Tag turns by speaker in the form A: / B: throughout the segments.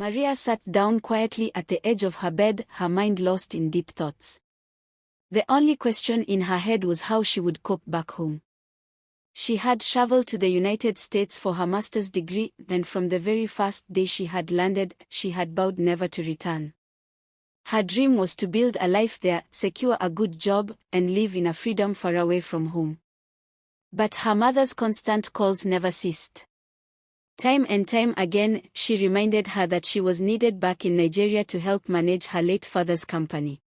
A: Maria sat down quietly at the edge of her bed, her mind lost in deep thoughts. The only question in her head was how she would cope back home. She had traveled to the United States for her master's degree, and from the very first day she had landed, she had vowed never to return. Her dream was to build a life there, secure a good job, and live in a freedom far away from home. But her mother's constant calls never ceased. Time and time again, she reminded her that she was needed back in Nigeria to help manage her late father's company.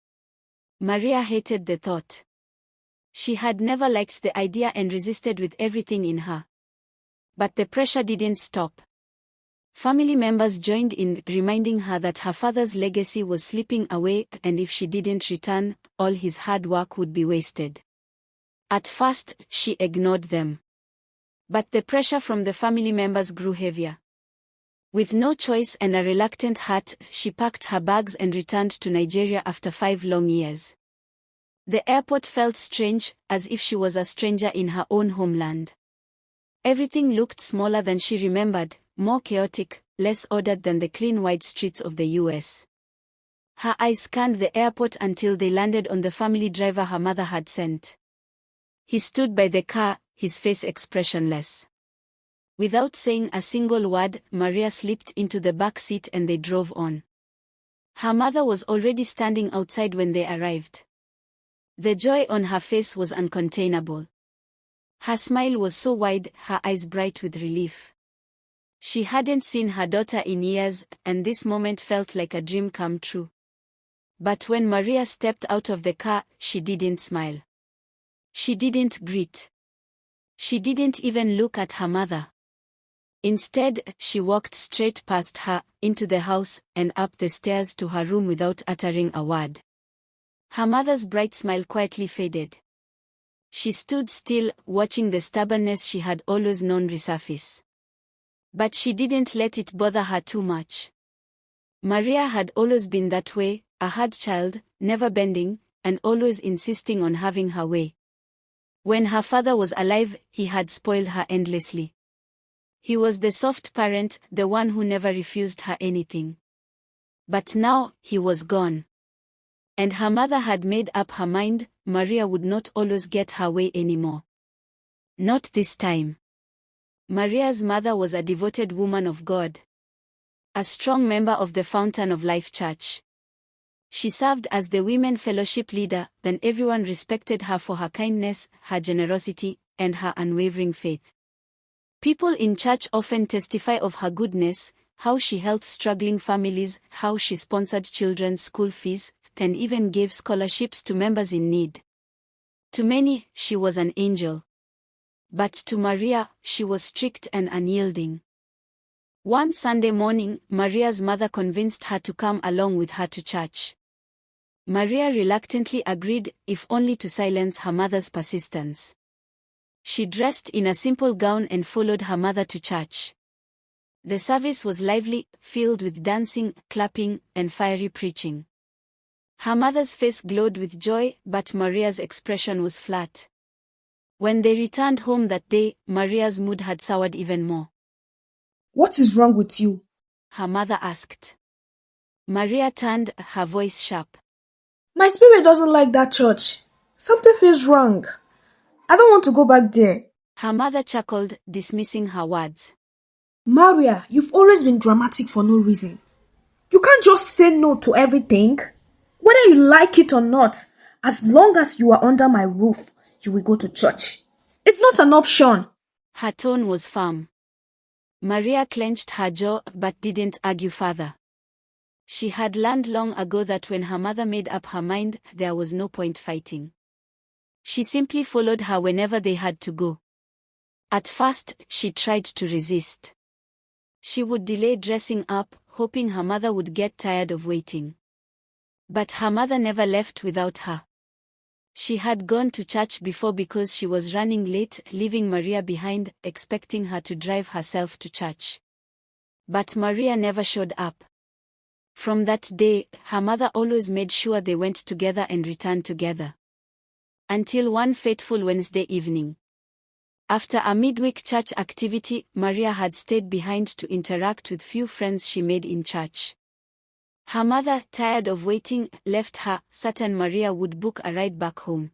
A: Maria hated the thought. She had never liked the idea and resisted with everything in her. But the pressure didn't stop. Family members joined in, reminding her that her father's legacy was slipping away, and if she didn't return, all his hard work would be wasted. At first, she ignored them. But the pressure from the family members grew heavier. With no choice and a reluctant heart, she packed her bags and returned to Nigeria after 5 long years. The airport felt strange, as if she was a stranger in her own homeland. Everything looked smaller than she remembered, more chaotic, less ordered than the clean wide streets of the US. Her eyes scanned the airport until they landed on the family driver her mother had sent. He stood by the car, his face expressionless. Without saying a single word, Maria slipped into the back seat and they drove on. Her mother was already standing outside when they arrived. The joy on her face was uncontainable. Her smile was so wide, her eyes bright with relief. She hadn't seen her daughter in years, and this moment felt like a dream come true. But when Maria stepped out of the car, she didn't smile. She didn't greet. She didn't even look at her mother. Instead, she walked straight past her, into the house, and up the stairs to her room without uttering a word. Her mother's bright smile quietly faded. She stood still, watching the stubbornness she had always known resurface. But she didn't let it bother her too much. Maria had always been that way, a hard child, never bending, and always insisting on having her way. When her father was alive, he had spoiled her endlessly. He was the soft parent, the one who never refused her anything. But now, he was gone. And her mother had made up her mind, Maria would not always get her way anymore. Not this time. Maria's mother was a devoted woman of God. A strong member of the Fountain of Life Church. She served as the women fellowship leader, then everyone respected her for her kindness, her generosity, and her unwavering faith. People in church often testify of her goodness, how she helped struggling families, how she sponsored children's school fees, and even gave scholarships to members in need. To many, she was an angel. But to Maria, she was strict and unyielding. One Sunday morning, Maria's mother convinced her to come along with her to church. Maria reluctantly agreed, if only to silence her mother's persistence. She dressed in a simple gown and followed her mother to church. The service was lively, filled with dancing, clapping, and fiery preaching. Her mother's face glowed with joy, but Maria's expression was flat. When they returned home that day, Maria's mood had soured even more.
B: "What is wrong with you?"
A: her mother asked. Maria turned, her voice sharp.
B: "My spirit doesn't like that church. Something feels wrong. I don't want to go back there."
A: Her mother chuckled, dismissing her words.
B: "Maria, you've always been dramatic for no reason. You can't just say no to everything. Whether you like it or not, as long as you are under my roof, you will go to church. It's not an option."
A: Her tone was firm. Maria clenched her jaw but didn't argue further. She had learned long ago that when her mother made up her mind, there was no point fighting. She simply followed her whenever they had to go. At first, she tried to resist. She would delay dressing up, hoping her mother would get tired of waiting. But her mother never left without her. She had gone to church before because she was running late, leaving Maria behind, expecting her to drive herself to church. But Maria never showed up. From that day, her mother always made sure they went together and returned together. Until one fateful Wednesday evening. After a midweek church activity, Maria had stayed behind to interact with few friends she made in church. Her mother, tired of waiting, left her, certain Maria would book a ride back home.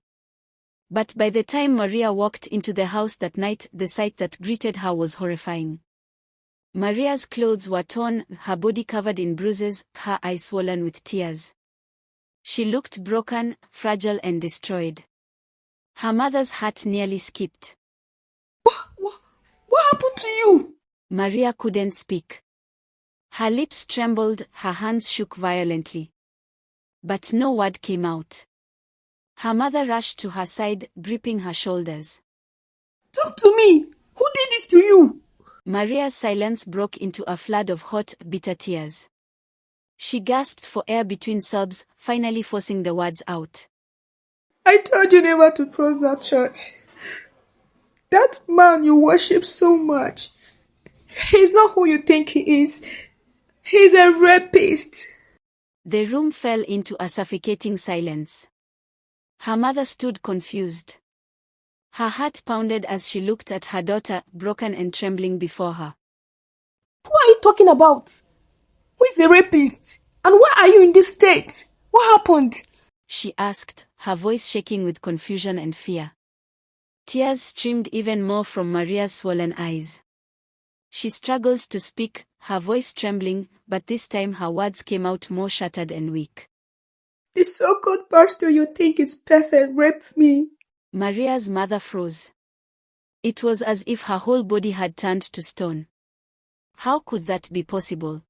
A: But by the time Maria walked into the house that night, the sight that greeted her was horrifying. Maria's clothes were torn, her body covered in bruises, her eyes swollen with tears. She looked broken, fragile and destroyed. Her mother's heart nearly skipped.
B: What happened to you?
A: Maria couldn't speak. Her lips trembled, her hands shook violently. But no word came out. Her mother rushed to her side, gripping her shoulders.
B: Talk to me! Who did this to you?
A: Maria's silence broke into a flood of hot, bitter tears. She gasped for air between sobs, finally forcing the words out.
B: I told you never to trust that church. That man you worship so much, he's not who you think he is. He's a rapist.
A: The room fell into a suffocating silence. Her mother stood confused. Her heart pounded as she looked at her daughter, broken and trembling before her.
B: Who are you talking about? Who is a rapist? And why are you in this state? What happened?
A: She asked, her voice shaking with confusion and fear. Tears streamed even more from Maria's swollen eyes. She struggled to speak, her voice trembling, but this time her words came out more shattered and weak.
B: The so-called pastor you think is perfect raped me.
A: Maria's mother froze. It was as if her whole body had turned to stone. How could that be possible?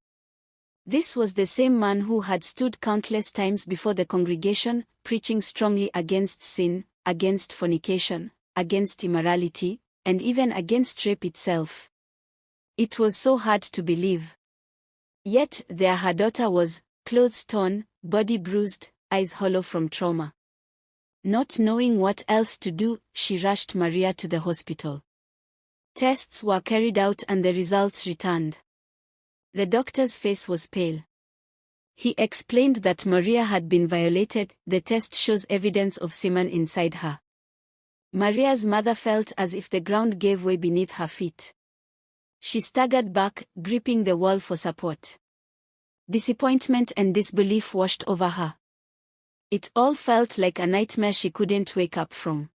A: This was the same man who had stood countless times before the congregation, preaching strongly against sin, against fornication, against immorality, and even against rape itself. It was so hard to believe. Yet there her daughter was, clothes torn, body bruised, eyes hollow from trauma. Not knowing what else to do, she rushed Maria to the hospital. Tests were carried out and the results returned. The doctor's face was pale. He explained that Maria had been violated. The test shows evidence of semen inside her. Maria's mother felt as if the ground gave way beneath her feet. She staggered back, gripping the wall for support. Disappointment and disbelief washed over her. It all felt like a nightmare she couldn't wake up from.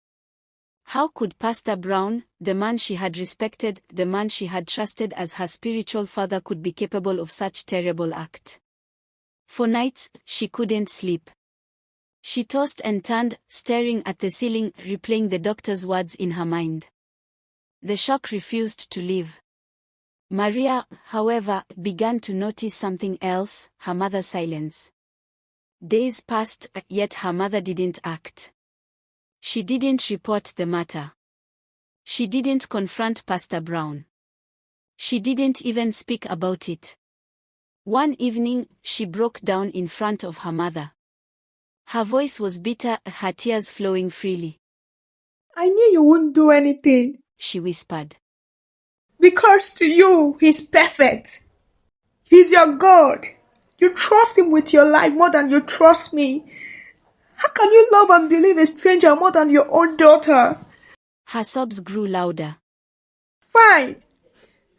A: How could Pastor Brown, the man she had respected, the man she had trusted as her spiritual father, could be capable of such terrible act? For nights, she couldn't sleep. She tossed and turned, staring at the ceiling, replaying the doctor's words in her mind. The shock refused to leave. Maria, however, began to notice something else, her mother's silence. Days passed, yet her mother didn't act. She didn't report the matter. She didn't confront Pastor Brown. She didn't even speak about it. One evening, she broke down in front of her mother. Her voice was bitter, her tears flowing freely.
B: I knew you wouldn't do anything,
A: she whispered.
B: Because to you, he's perfect. He's your God. You trust him with your life more than you trust me. How can you love and believe a stranger more than your own daughter?
A: Her sobs grew louder.
B: Fine.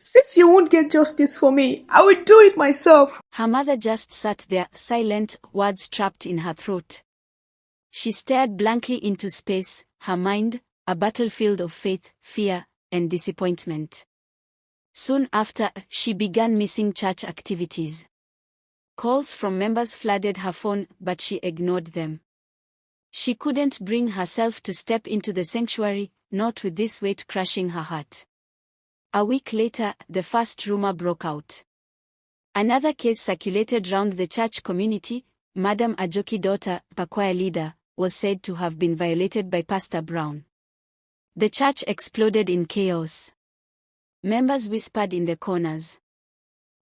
B: Since you won't get justice for me, I will do it myself.
A: Her mother just sat there, silent, words trapped in her throat. She stared blankly into space, her mind, a battlefield of faith, fear, and disappointment. Soon after, she began missing church activities. Calls from members flooded her phone, but she ignored them. She couldn't bring herself to step into the sanctuary, not with this weight crushing her heart. A week later, the first rumor broke out. Another case circulated round the church community. Madam Ajoki's daughter, a choir leader, was said to have been violated by Pastor Brown. The church exploded in chaos. Members whispered in the corners.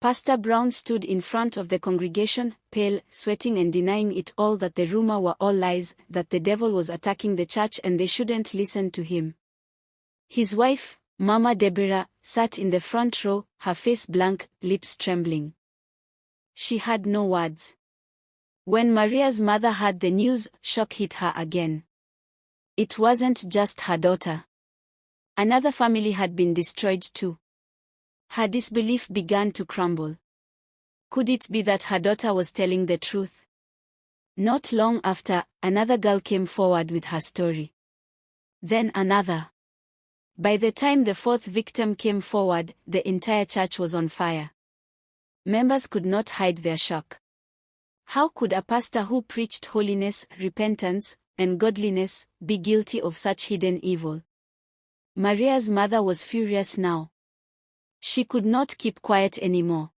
A: Pastor Brown stood in front of the congregation, pale, sweating and denying it all, that the rumor were all lies, that the devil was attacking the church and they shouldn't listen to him. His wife, Mama Deborah, sat in the front row, her face blank, lips trembling. She had no words. When Maria's mother heard the news, shock hit her again. It wasn't just her daughter. Another family had been destroyed too. Her disbelief began to crumble. Could it be that her daughter was telling the truth? Not long after, another girl came forward with her story. Then another. By the time the fourth victim came forward, the entire church was on fire. Members could not hide their shock. How could a pastor who preached holiness, repentance, and godliness be guilty of such hidden evil? Maria's mother was furious now. She could not keep quiet anymore.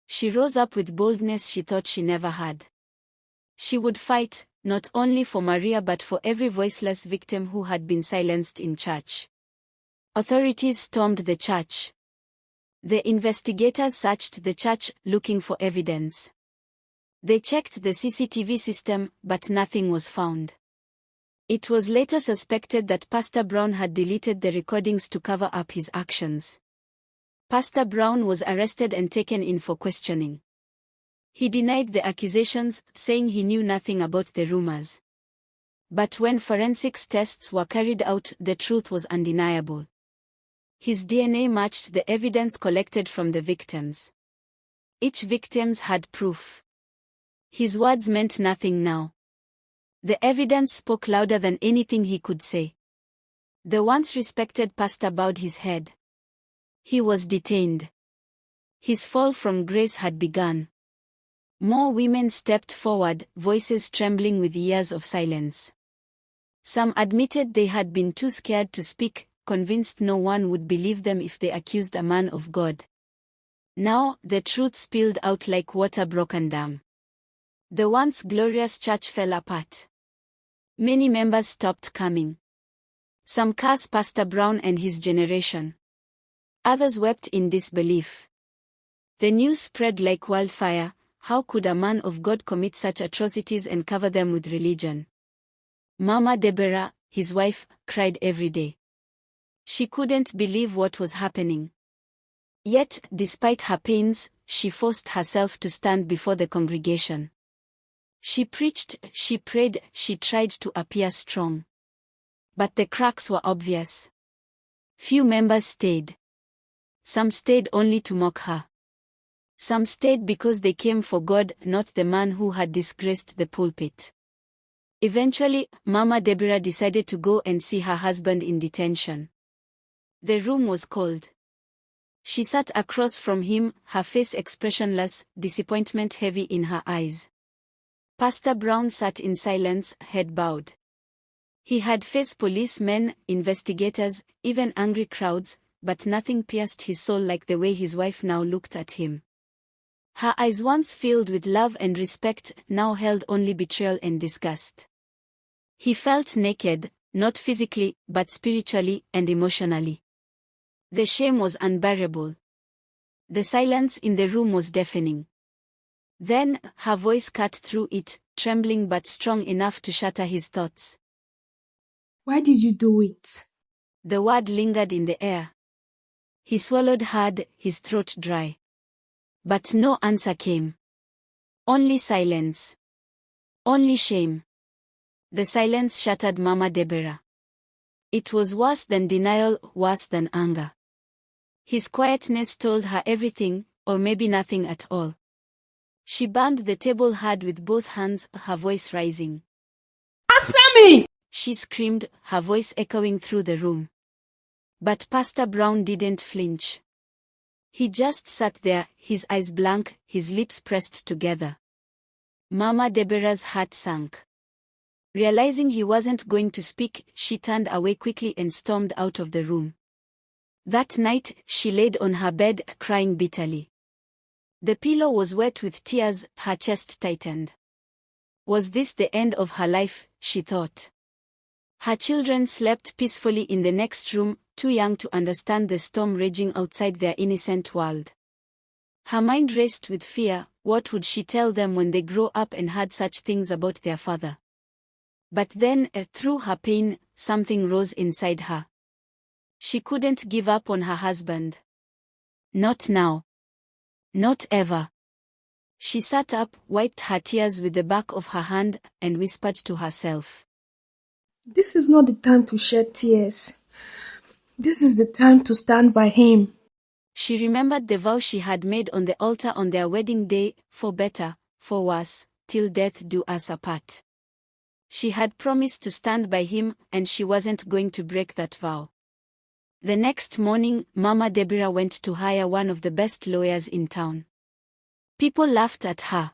A: She rose up with boldness she thought she never had. She would fight, not only for Maria but for every voiceless victim who had been silenced in church. Authorities stormed the church. The investigators searched the church, looking for evidence. They checked the CCTV system, but nothing was found. It was later suspected that Pastor Brown had deleted the recordings to cover up his actions. Pastor Brown was arrested and taken in for questioning. He denied the accusations, saying he knew nothing about the rumors. But when forensics tests were carried out, the truth was undeniable. His DNA matched the evidence collected from the victims. Each victim had proof. His words meant nothing now. The evidence spoke louder than anything he could say. The once respected pastor bowed his head. He was detained. His fall from grace had begun. More women stepped forward, voices trembling with years of silence. Some admitted they had been too scared to speak, convinced no one would believe them if they accused a man of God. Now, the truth spilled out like water broken dam. The once glorious church fell apart. Many members stopped coming. Some cursed Pastor Brown and his generation. Others wept in disbelief. The news spread like wildfire. How could a man of God commit such atrocities and cover them with religion? Mama Deborah, his wife, cried every day. She couldn't believe what was happening. Yet, despite her pains, she forced herself to stand before the congregation. She preached, she prayed, she tried to appear strong. But the cracks were obvious. Few members stayed. Some stayed only to mock her. Some stayed because they came for God, not the man who had disgraced the pulpit. Eventually, Mama Deborah decided to go and see her husband in detention. The room was cold. She sat across from him, her face expressionless, disappointment heavy in her eyes. Pastor Brown sat in silence, head bowed. He had faced policemen, investigators, even angry crowds, but nothing pierced his soul like the way his wife now looked at him. Her eyes, once filled with love and respect, now held only betrayal and disgust. He felt naked, not physically, but spiritually and emotionally. The shame was unbearable. The silence in the room was deafening. Then, her voice cut through it, trembling but strong enough to shatter his thoughts.
B: Why did you do it?
A: The word lingered in the air. He swallowed hard, his throat dry. But no answer came. Only silence. Only shame. The silence shattered Mama Deborah. It was worse than denial, worse than anger. His quietness told her everything, or maybe nothing at all. She banged the table hard with both hands, her voice rising.
B: Answer me!
A: She screamed, her voice echoing through the room. But Pastor Brown didn't flinch. He just sat there, his eyes blank, his lips pressed together. Mama Deborah's heart sank. Realizing he wasn't going to speak, she turned away quickly and stormed out of the room. That night, she laid on her bed, crying bitterly. The pillow was wet with tears, her chest tightened. Was this the end of her life, she thought. Her children slept peacefully in the next room, too young to understand the storm raging outside their innocent world. Her mind raced with fear. What would she tell them when they grow up and heard such things about their father? But then, through her pain, something rose inside her. She couldn't give up on her husband. Not now. Not ever. She sat up, wiped her tears with the back of her hand, and whispered to herself.
B: This is not the time to shed tears. This is the time to stand by him.
A: She remembered the vow she had made on the altar on their wedding day, for better, for worse, till death do us apart. She had promised to stand by him, and she wasn't going to break that vow. The next morning, Mama Deborah went to hire one of the best lawyers in town. People laughed at her.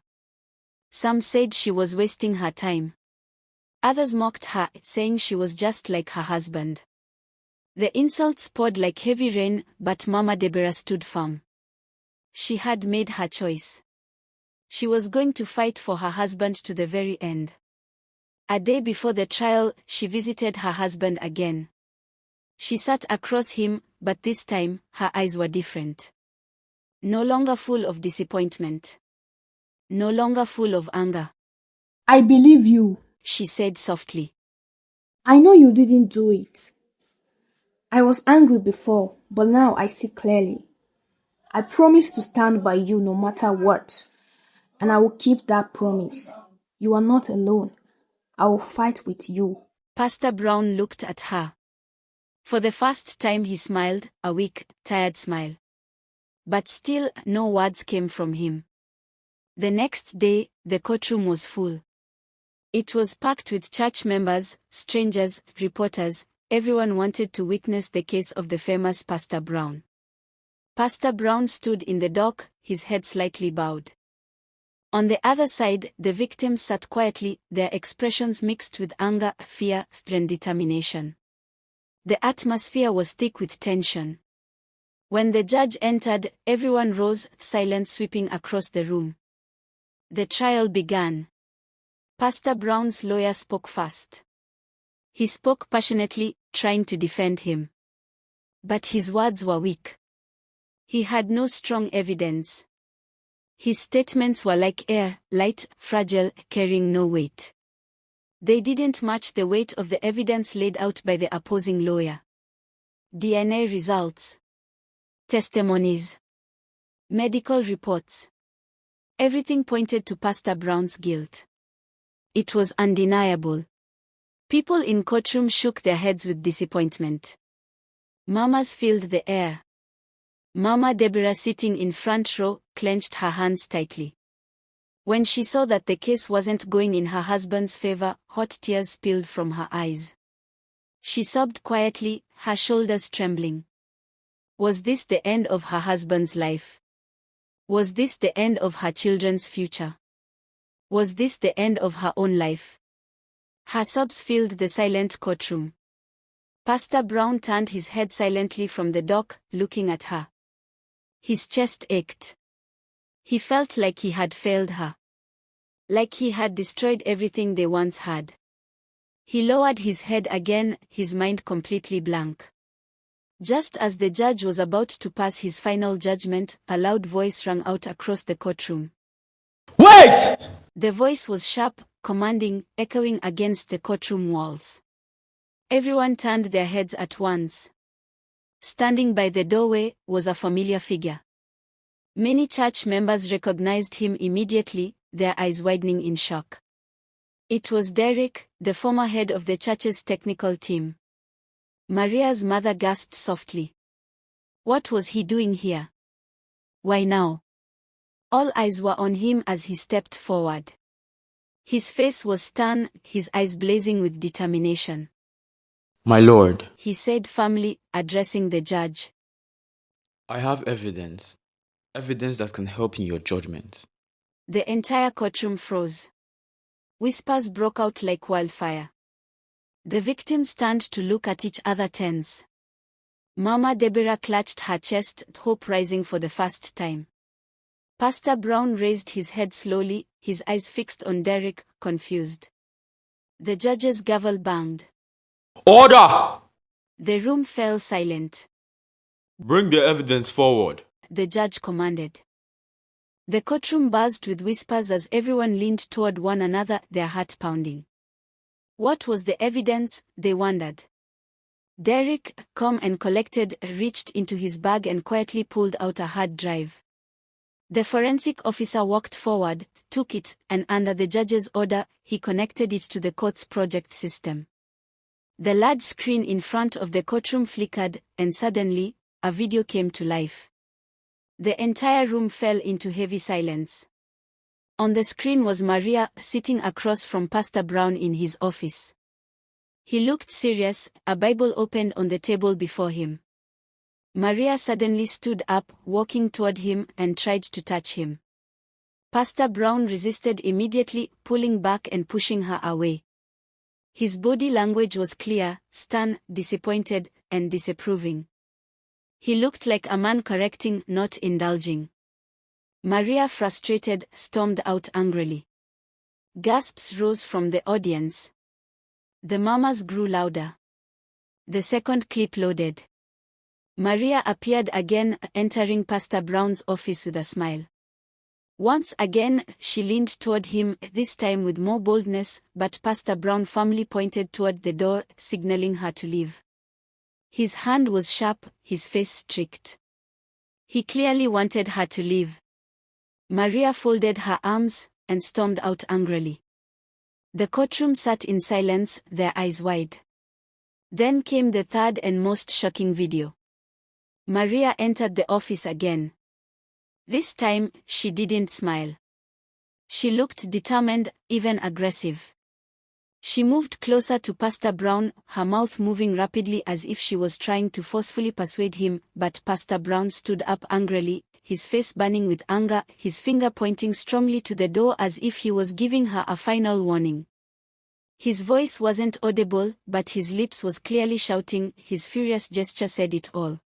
A: Some said she was wasting her time. Others mocked her, saying she was just like her husband. The insults poured like heavy rain, but Mama Deborah stood firm. She had made her choice. She was going to fight for her husband to the very end. A day before the trial, she visited her husband again. She sat across him, but this time, her eyes were different. No longer full of disappointment. No longer full of anger.
B: I believe you,
A: she said softly.
B: I know you didn't do it. I was angry before, but now I see clearly. I promise to stand by you no matter what, and I will keep that promise. You are not alone. I will fight with you.
A: Pastor Brown looked at her. For the first time he smiled, a weak, tired smile. But still, no words came from him. The next day, the courtroom was full. It was packed with church members, strangers, reporters. Everyone wanted to witness the case of the famous Pastor Brown. Pastor Brown stood in the dock, his head slightly bowed. On the other side, the victims sat quietly, their expressions mixed with anger, fear, and determination. The atmosphere was thick with tension. When the judge entered, everyone rose, silence sweeping across the room. The trial began. Pastor Brown's lawyer spoke first. He spoke passionately, trying to defend him. But his words were weak. He had no strong evidence. His statements were like air, light, fragile, carrying no weight. They didn't match the weight of the evidence laid out by the opposing lawyer. DNA results. Testimonies. Medical reports. Everything pointed to Pastor Brown's guilt. It was undeniable. People in courtroom shook their heads with disappointment. Mamas filled the air. Mama Deborah, sitting in front row, clenched her hands tightly. When she saw that the case wasn't going in her husband's favor, hot tears spilled from her eyes. She sobbed quietly, her shoulders trembling. Was this the end of her husband's life? Was this the end of her children's future? Was this the end of her own life? Her sobs filled the silent courtroom. Pastor Brown turned his head silently from the dock, looking at her. His chest ached. He felt like he had failed her. Like he had destroyed everything they once had. He lowered his head again, his mind completely blank. Just as the judge was about to pass his final judgment, a loud voice rang out across the courtroom.
C: Wait!
A: The voice was sharp, commanding, echoing against the courtroom walls. Everyone turned their heads at once. Standing by the doorway was a familiar figure. Many church members recognized him immediately, their eyes widening in shock. It was Derek, the former head of the church's technical team. Maria's mother gasped softly. What was he doing here? Why now? All eyes were on him as he stepped forward. His face was stern, his eyes blazing with determination.
C: My lord,
A: he said firmly, addressing the judge.
C: I have evidence. Evidence that can help in your judgment.
A: The entire courtroom froze. Whispers broke out like wildfire. The victims turned to look at each other tense. Mama Deborah clutched her chest, hope rising for the first time. Pastor Brown raised his head slowly, his eyes fixed on Derek, confused. The judge's gavel banged.
C: Order!
A: The room fell silent.
C: Bring the evidence forward,
A: the judge commanded. The courtroom buzzed with whispers as everyone leaned toward one another, their heart pounding. What was the evidence, they wondered. Derek, calm and collected, reached into his bag and quietly pulled out a hard drive. The forensic officer walked forward, took it, and under the judge's order, he connected it to the court's project system. The large screen in front of the courtroom flickered, and suddenly, a video came to life. The entire room fell into heavy silence. On the screen was Maria, sitting across from Pastor Brown in his office. He looked serious, a Bible opened on the table before him. Maria suddenly stood up, walking toward him, and tried to touch him. Pastor Brown resisted immediately, pulling back and pushing her away. His body language was clear, stern, disappointed, and disapproving. He looked like a man correcting, not indulging. Maria, frustrated, stormed out angrily. Gasps rose from the audience. The murmurs grew louder. The second clip loaded. Maria appeared again, entering Pastor Brown's office with a smile. Once again, she leaned toward him, this time with more boldness, but Pastor Brown firmly pointed toward the door, signaling her to leave. His hand was sharp, his face strict. He clearly wanted her to leave. Maria folded her arms and stormed out angrily. The courtroom sat in silence, their eyes wide. Then came the third and most shocking video. Maria entered the office again. This time, she didn't smile. She looked determined, even aggressive. She moved closer to Pastor Brown, her mouth moving rapidly as if she was trying to forcefully persuade him, but Pastor Brown stood up angrily, his face burning with anger, his finger pointing strongly to the door as if he was giving her a final warning. His voice wasn't audible, but his lips was clearly shouting, his furious gesture said it all.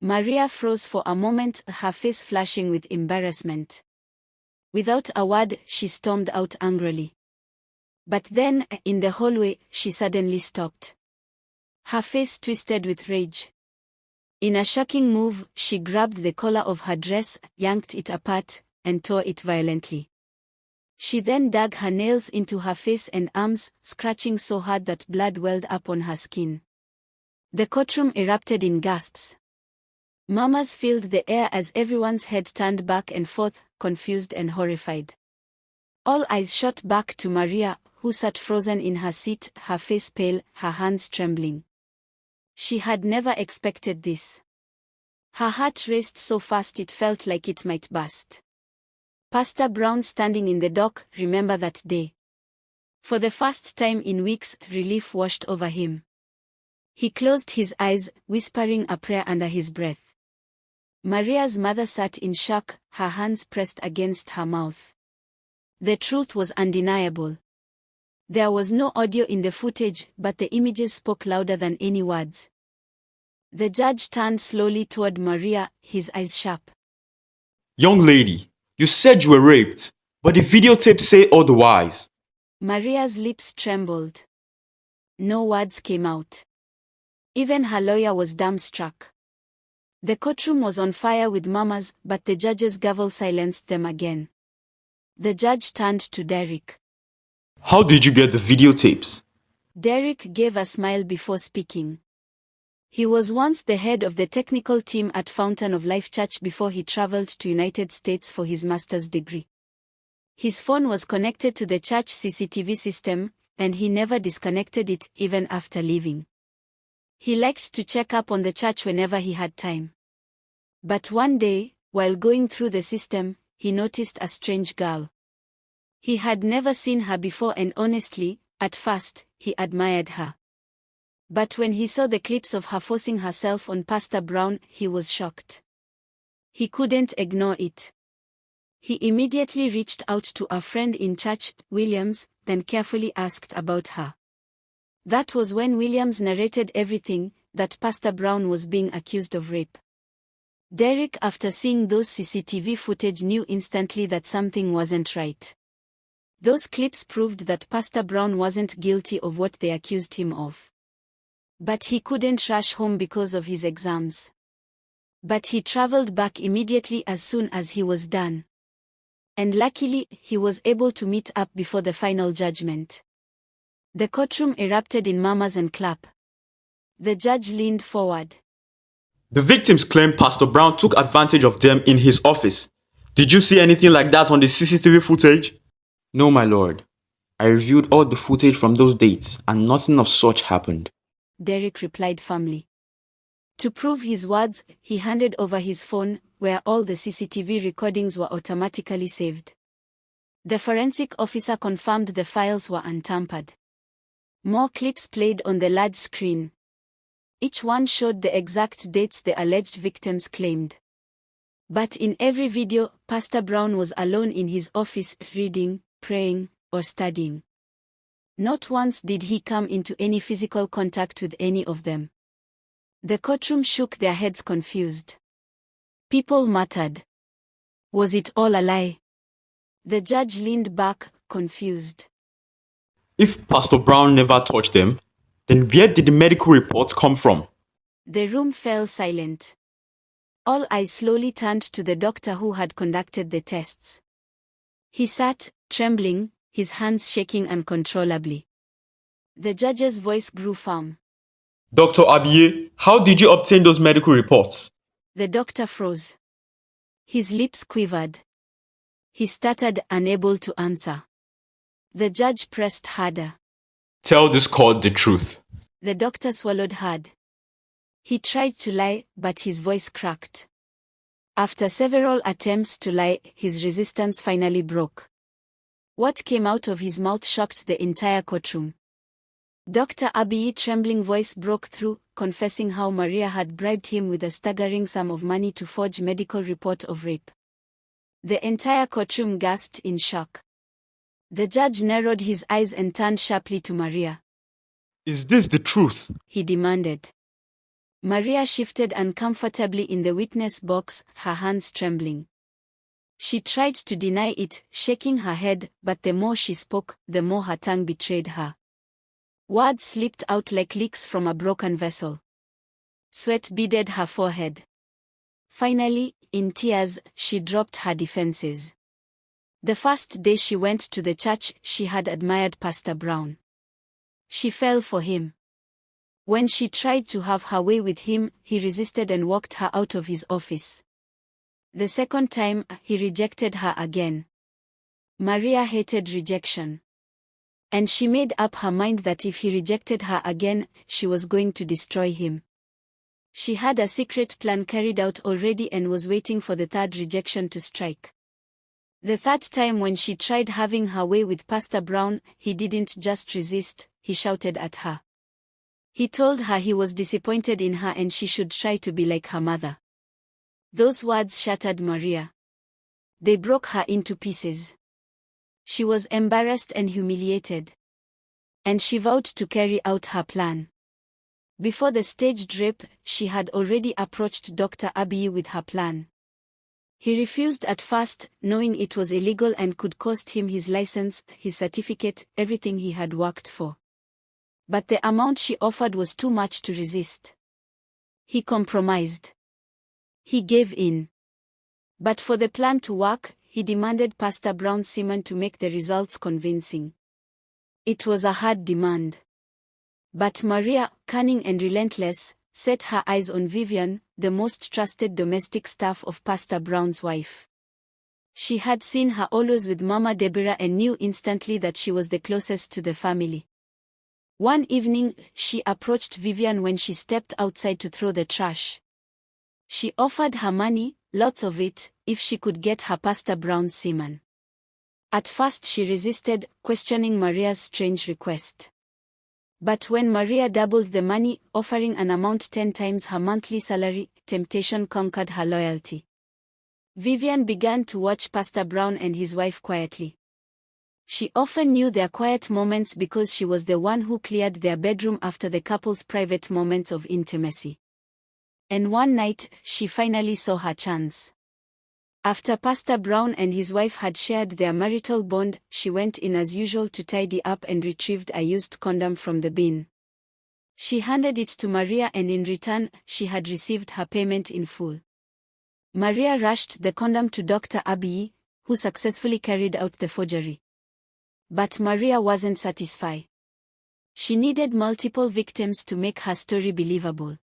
A: Maria froze for a moment, her face flashing with embarrassment. Without a word, she stormed out angrily. But then, in the hallway, she suddenly stopped. Her face twisted with rage. In a shocking move, she grabbed the collar of her dress, yanked it apart, and tore it violently. She then dug her nails into her face and arms, scratching so hard that blood welled up on her skin. The courtroom erupted in gasps. Murmurs filled the air as everyone's head turned back and forth, confused and horrified. All eyes shot back to Maria, who sat frozen in her seat, her face pale, her hands trembling. She had never expected this. Her heart raced so fast it felt like it might burst. Pastor Brown, standing in the dock, remembered that day. For the first time in weeks, relief washed over him. He closed his eyes, whispering a prayer under his breath. Maria's mother sat in shock, her hands pressed against her mouth. The truth was undeniable. There was no audio in the footage, but the images spoke louder than any words. The judge turned slowly toward Maria, his eyes sharp.
C: Young lady, you said you were raped, but the videotapes say otherwise.
A: Maria's lips trembled. No words came out. Even her lawyer was dumbstruck. The courtroom was on fire with murmurs, but the judge's gavel silenced them again. The judge turned to Derek.
C: How did you get the videotapes?
A: Derek gave a smile before speaking. He was once the head of the technical team at Fountain of Life Church before he traveled to United States for his master's degree. His phone was connected to the church CCTV system, and he never disconnected it, even after leaving. He liked to check up on the church whenever he had time. But one day, while going through the system, he noticed a strange girl. He had never seen her before and honestly, at first, he admired her. But when he saw the clips of her forcing herself on Pastor Brown, he was shocked. He couldn't ignore it. He immediately reached out to a friend in church, Williams, then carefully asked about her. That was when Williams narrated everything, that Pastor Brown was being accused of rape. Derek, after seeing those CCTV footage, knew instantly that something wasn't right. Those clips proved that Pastor Brown wasn't guilty of what they accused him of. But he couldn't rush home because of his exams. But he traveled back immediately as soon as he was done. And luckily, he was able to meet up before the final judgment. The courtroom erupted in murmurs and clap. The judge leaned forward.
C: The victims claim Pastor Brown took advantage of them in his office. Did you see anything like that on the CCTV footage? No, my lord. I reviewed all the footage from those dates and nothing of such happened.
A: Derek replied firmly. To prove his words, he handed over his phone, where all the CCTV recordings were automatically saved. The forensic officer confirmed the files were untampered. More clips played on the large screen. Each one showed the exact dates the alleged victims claimed. But in every video, Pastor Brown was alone in his office, reading, praying, or studying. Not once did he come into any physical contact with any of them. The courtroom shook their heads confused. People muttered. Was it all a lie? The judge leaned back, confused.
C: If Pastor Brown never touched them, then where did the medical reports come from?
A: The room fell silent. All eyes slowly turned to the doctor who had conducted the tests. He sat, trembling, his hands shaking uncontrollably. The judge's voice grew firm.
C: Dr. Abiye, how did you obtain those medical reports?
A: The doctor froze. His lips quivered. He stuttered, unable to answer. The judge pressed harder.
C: Tell this court the truth.
A: The doctor swallowed hard. He tried to lie, but his voice cracked. After several attempts to lie, his resistance finally broke. What came out of his mouth shocked the entire courtroom. Dr. Abiye's trembling voice broke through, confessing how Maria had bribed him with a staggering sum of money to forge medical report of rape. The entire courtroom gasped in shock. The judge narrowed his eyes and turned sharply to Maria.
C: Is this the truth?
A: He demanded. Maria shifted uncomfortably in the witness box, her hands trembling. She tried to deny it, shaking her head, but the more she spoke, the more her tongue betrayed her. Words slipped out like leaks from a broken vessel. Sweat beaded her forehead. Finally, in tears, she dropped her defenses. The first day she went to the church, she had admired Pastor Brown. She fell for him. When she tried to have her way with him, he resisted and walked her out of his office. The second time, he rejected her again. Maria hated rejection. And she made up her mind that if he rejected her again, she was going to destroy him. She had a secret plan carried out already and was waiting for the third rejection to strike. The third time when she tried having her way with Pastor Brown, he didn't just resist, he shouted at her. He told her he was disappointed in her and she should try to be like her mother. Those words shattered Maria. They broke her into pieces. She was embarrassed and humiliated. And she vowed to carry out her plan. Before the staged rape, she had already approached Dr. Abiye with her plan. He refused at first, knowing it was illegal and could cost him his license, his certificate, everything he had worked for. But the amount she offered was too much to resist. He compromised. He gave in. But for the plan to work, he demanded Pastor Brown's semen to make the results convincing. It was a hard demand. But Maria, cunning and relentless, set her eyes on Vivian, the most trusted domestic staff of Pastor Brown's wife. She had seen her always with Mama Deborah and knew instantly that she was the closest to the family. One evening, she approached Vivian when she stepped outside to throw the trash. She offered her money, lots of it, if she could get her Pastor Brown's semen. At first she resisted, questioning Maria's strange request. But when Maria doubled the money, offering an amount 10 times her monthly salary, temptation conquered her loyalty. Vivian began to watch Pastor Brown and his wife quietly. She often knew their quiet moments because she was the one who cleared their bedroom after the couple's private moments of intimacy. And one night, she finally saw her chance. After Pastor Brown and his wife had shared their marital bond, she went in as usual to tidy up and retrieved a used condom from the bin. She handed it to Maria and in return, she had received her payment in full. Maria rushed the condom to Dr. Abiye, who successfully carried out the forgery. But Maria wasn't satisfied. She needed multiple victims to make her story believable.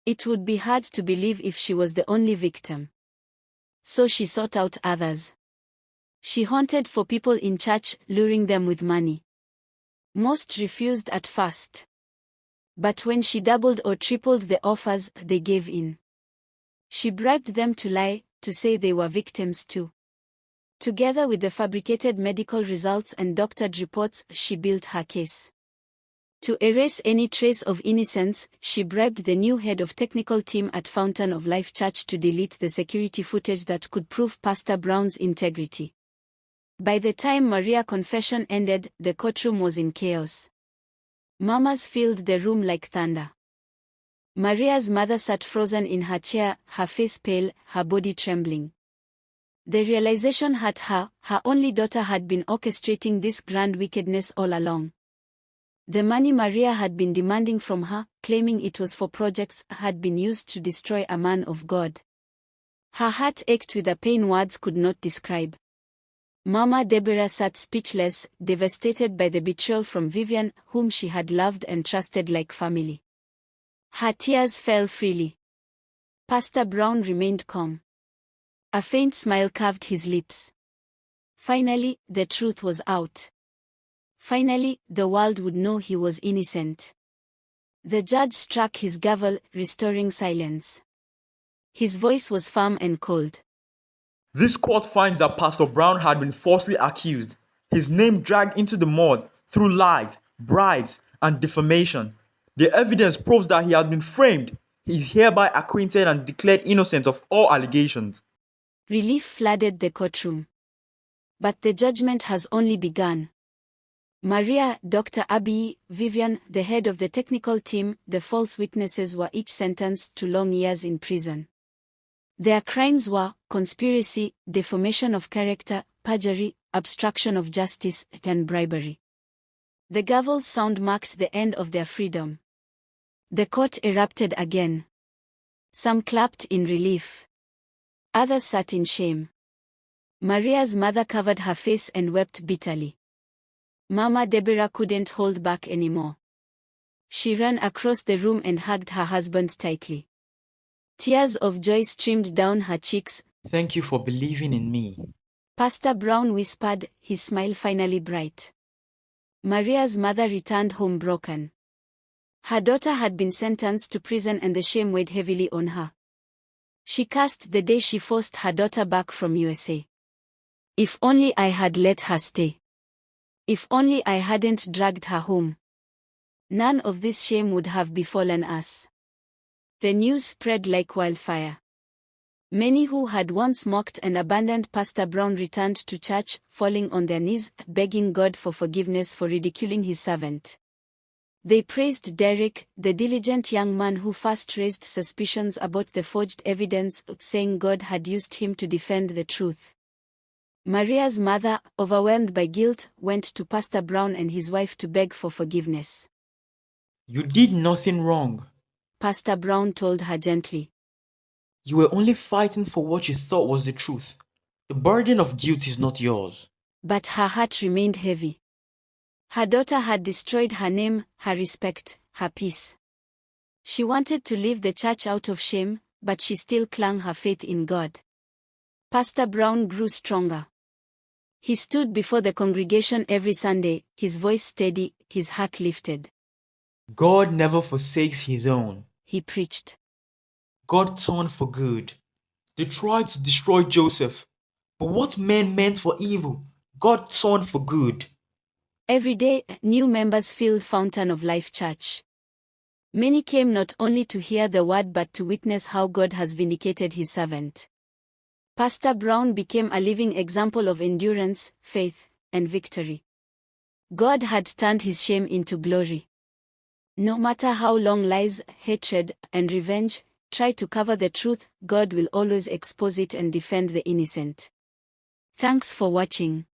A: It would be hard to believe if she was the only victim. So she sought out others. She hunted for people in church, luring them with money. Most refused at first. But when she doubled or tripled the offers, they gave in. She bribed them to lie, to say they were victims too. Together with the fabricated medical results and doctored reports, she built her case. To erase any trace of innocence, she bribed the new head of technical team at Fountain of Life Church to delete the security footage that could prove Pastor Brown's integrity. By the time Maria's confession ended, the courtroom was in chaos. Murmurs filled the room like thunder. Maria's mother sat frozen in her chair, her face pale, her body trembling. The realization hurt her only daughter had been orchestrating this grand wickedness all along. The money Maria had been demanding from her, claiming it was for projects, had been used to destroy a man of God. Her heart ached with a pain words could not describe. Mama Deborah sat speechless, devastated by the betrayal from Vivian, whom she had loved and trusted like family. Her tears fell freely. Pastor Brown remained calm. A faint smile curved his lips. Finally, the truth was out. Finally, the world would know he was innocent. The judge struck his gavel, restoring silence. His voice was firm and cold.
C: This court finds that Pastor Brown had been falsely accused, his name dragged into the mud through lies, bribes, and defamation. The evidence proves that he had been framed. He is hereby acquitted and declared innocent of all allegations.
A: Relief flooded the courtroom. But the judgment has only begun. Maria, Dr. Abby, Vivian, the head of the technical team, the false witnesses were each sentenced to long years in prison. Their crimes were conspiracy, defamation of character, perjury, obstruction of justice, and bribery. The gavel's sound marked the end of their freedom. The court erupted again. Some clapped in relief. Others sat in shame. Maria's mother covered her face and wept bitterly. Mama Deborah couldn't hold back anymore. She ran across the room and hugged her husband tightly. Tears of joy streamed down her cheeks.
C: Thank you for believing in me.
A: Pastor Brown whispered, his smile finally bright. Maria's mother returned home broken. Her daughter had been sentenced to prison and the shame weighed heavily on her. She cursed the day she forced her daughter back from USA. If only I had let her stay. If only I hadn't dragged her home. None of this shame would have befallen us. The news spread like wildfire. Many who had once mocked and abandoned Pastor Brown returned to church, falling on their knees, begging God for forgiveness for ridiculing his servant. They praised Derek, the diligent young man who first raised suspicions about the forged evidence, saying God had used him to defend the truth. Maria's mother, overwhelmed by guilt, went to Pastor Brown and his wife to beg for forgiveness.
C: You did nothing wrong.
A: Pastor Brown told her gently.
C: You were only fighting for what you thought was the truth. The burden of guilt is not yours.
A: But her heart remained heavy. Her daughter had destroyed her name, her respect, her peace. She wanted to leave the church out of shame, but she still clung her faith in God. Pastor Brown grew stronger. He stood before the congregation every Sunday, his voice steady, his heart lifted.
C: God never forsakes his own.
A: He preached.
C: God turned for good. They tried to destroy Joseph, but what men meant for evil, God turned for good.
A: Every day, new members filled Fountain of Life Church. Many came not only to hear the word but to witness how God has vindicated his servant. Pastor Brown became a living example of endurance, faith, and victory. God had turned his shame into glory. No matter how long lies, hatred, and revenge try to cover the truth, God will always expose it and defend the innocent. Thanks for watching.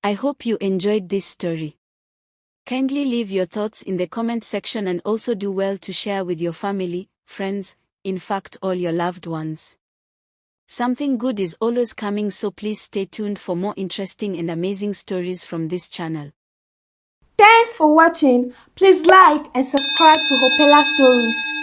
A: I hope you enjoyed this story. Kindly leave your thoughts in the comment section and also do well to share with your family, friends, in fact all your loved ones. Something good is always coming, so please stay tuned for more interesting and amazing stories from this channel.
B: Thanks for watching. Please like and subscribe to Hopela Stories.